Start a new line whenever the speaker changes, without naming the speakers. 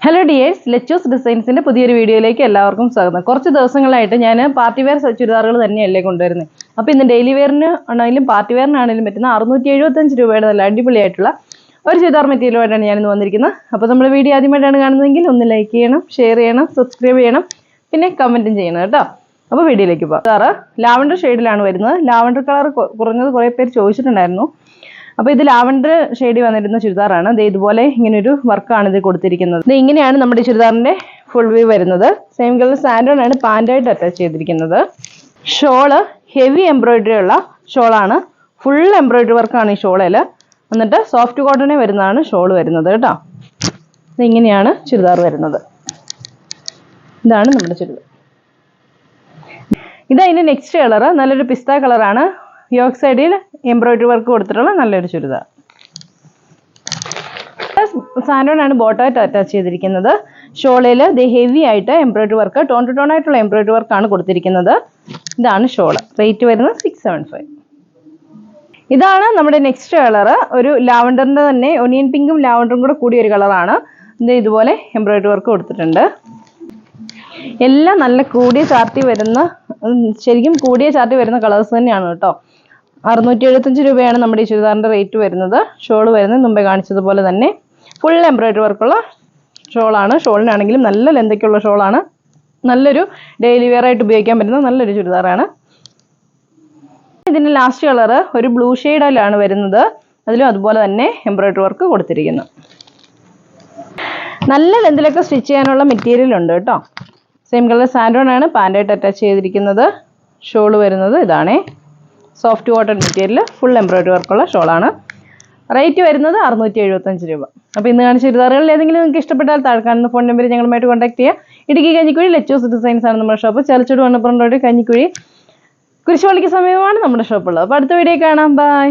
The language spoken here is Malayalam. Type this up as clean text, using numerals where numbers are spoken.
ഹലോ ഡിയേഴ്സ്, ലെച്ചൂസ് ഡിസൈൻസിന്റെ പുതിയൊരു വീഡിയോയിലേക്ക് എല്ലാവർക്കും സ്വാഗതം. കുറച്ച് ദിവസങ്ങളായിട്ട് ഞാൻ പാർട്ടി വെയർ ചുരിദാറുകൾ തന്നെയല്ലേ കൊണ്ടുവരുന്നത്. അപ്പോൾ ഇന്ന് ഡെയിലി വെയറിന് ആണെങ്കിലും പാർട്ടി വെയറിനാണെങ്കിലും പറ്റുന്ന 675 രൂപയുടെ നല്ല അടിപൊളിയായിട്ടുള്ള ഒരു ചുരിദാർ മെറ്റീരിയലുമായിട്ടാണ് ഞാനിന്ന് വന്നിരിക്കുന്നത്. അപ്പോൾ നമ്മുടെ വീഡിയോ ആദ്യമായിട്ടാണ് കാണുന്നതെങ്കിൽ ഒന്ന് ലൈക്ക് ചെയ്യണം, ഷെയർ ചെയ്യണം, സബ്സ്ക്രൈബ് ചെയ്യണം, പിന്നെ കമൻറ്റും ചെയ്യണം കേട്ടോ. അപ്പോൾ വീഡിയോയിലേക്ക് പോകാം. ലാവൻഡർ ഷെയ്ഡിലാണ് വരുന്നത്. ലാവൻഡർ കളർ കുറഞ്ഞത് കുറേ പേര് ചോദിച്ചിട്ടുണ്ടായിരുന്നു. അപ്പോൾ ഇത് ലാവൻഡർ ഷെയ്ഡിൽ വന്നിരുന്ന ചുരിദാറാണ്. ഇതുപോലെ ഇങ്ങനൊരു വർക്കാണ് ഇത് കൊടുത്തിരിക്കുന്നത്. ഇത് ഇങ്ങനെയാണ് നമ്മുടെ ചുരിദാറിന്റെ ഫുൾ വ്യൂ വരുന്നത്. സെയിം കളർ സാൻഡോൺ ആണ് പാൻറ്റായിട്ട് അറ്റാച്ച് ചെയ്തിരിക്കുന്നത്. ഷോള് ഹെവി എംബ്രോയിഡറി ഉള്ള ഷോളാണ്. ഫുൾ എംബ്രോയിഡറി വർക്കാണ് ഈ ഷോളിൽ. എന്നിട്ട് സോഫ്റ്റ് കോട്ടനെ വരുന്നതാണ് ഷോൾ വരുന്നത് കേട്ടോ. ഇങ്ങനെയാണ് ചുരിദാർ വരുന്നത്. ഇതാണ് നമ്മുടെ ചുരിദാർ. ഇതതിൻ്റെ നെക്സ്റ്റ് കളർ നല്ലൊരു പിസ്ത കളറാണ്. യോക്ക് സൈഡിൽ എംബ്രോയിഡറി വർക്ക് കൊടുത്തിട്ടുള്ള നല്ലൊരു ചുരിദാർ. സാൻഡോൺ ആണ് ബോട്ടായിട്ട് അറ്റാച്ച് ചെയ്തിരിക്കുന്നത്. ഷോളിൽ ഹെവി ആയിട്ട് embroidery work, tone to tone ആയിട്ടുള്ള എംബ്രോയിഡറി വർക്കാണ് കൊടുത്തിരിക്കുന്നത്. ഇതാണ് ഷോള്. റേറ്റ് വരുന്നത് 675. ഇതാണ് നമ്മുടെ നെക്സ്റ്റ് കളർ. ഒരു ലാവൻഡറിന്റെ തന്നെ ഒനിയൻ പിങ്കും ലാവൻഡറും കൂടെ കൂടിയ ഒരു കളറാണ്. ഇതുപോലെ എംബ്രോയിഡറി വർക്ക് കൊടുത്തിട്ടുണ്ട്. എല്ലാം നല്ല കൂടിയ ചാർട്ടി വരുന്ന, ശരിക്കും കൂടിയ ചാർട്ടി വരുന്ന കളേഴ്സ് തന്നെയാണ് കേട്ടോ. 675 രൂപയാണ് നമ്മുടെ ഈ ചുരിദാറിന്റെ റേറ്റ് വരുന്നത്. ഷോൾ വരുന്നത് മുമ്പേ കാണിച്ചതുപോലെ തന്നെ ഫുൾ എംബ്രോയിഡറി വർക്കുള്ള ഷോളാണ്. ഷോളിനാണെങ്കിലും നല്ല ലെന്തൊക്കെയുള്ള ഷോളാണ്. നല്ലൊരു ഡെയിലി വെയർ ആയിട്ട് ഉപയോഗിക്കാൻ പറ്റുന്ന നല്ലൊരു ചുരിദാറാണ്. ഇതിന്റെ ലാസ്റ്റ് കളർ ഒരു ബ്ലൂ ഷെയ്ഡിലാണ് വരുന്നത്. അതിലും അതുപോലെ തന്നെ എംബ്രോയിഡറി വർക്ക് കൊടുത്തിരിക്കുന്നു. നല്ല ലെന്തിലൊക്കെ സ്റ്റിച്ച് ചെയ്യാനുള്ള മെറ്റീരിയൽ ഉണ്ട് കേട്ടോ. സെയിം കളർ സാൻഡോൺ ആണ് പാൻറ്റായിട്ട് അറ്റാച്ച് ചെയ്തിരിക്കുന്നത്. ഷോള് വരുന്നത് ഇതാണേ. Soft cotton material, full embroidery വർക്കുള്ള ഷോളാണ്. റേറ്റ് വരുന്നത് 675 രൂപ. അപ്പോൾ ഇന്ന് കാണിച്ച ചുരിദാറുകളിൽ ഏതെങ്കിലും നിങ്ങൾക്ക് ഇഷ്ടപ്പെട്ടാൽ താഴെ കാണുന്ന ഫോൺ നമ്പറിൽ ഞങ്ങളുമായിട്ട് കോൺടാക്ട് ചെയ്യുക. ഇടുക്കി കഞ്ഞിക്കുഴി ലെച്ചൂസ് ഡിസൈൻസ് ആണ് നമ്മുടെ ഷോപ്പ്. ചലച്ചോട് വണ്ണപ്പുറം റോഡ് കഞ്ഞിക്കുഴി കുരിശുപള്ളിക്ക് സമീപമാണ് നമ്മുടെ ഷോപ്പുള്ളത്. അപ്പോൾ അടുത്ത വീഡിയോ കാണാം. ബൈ.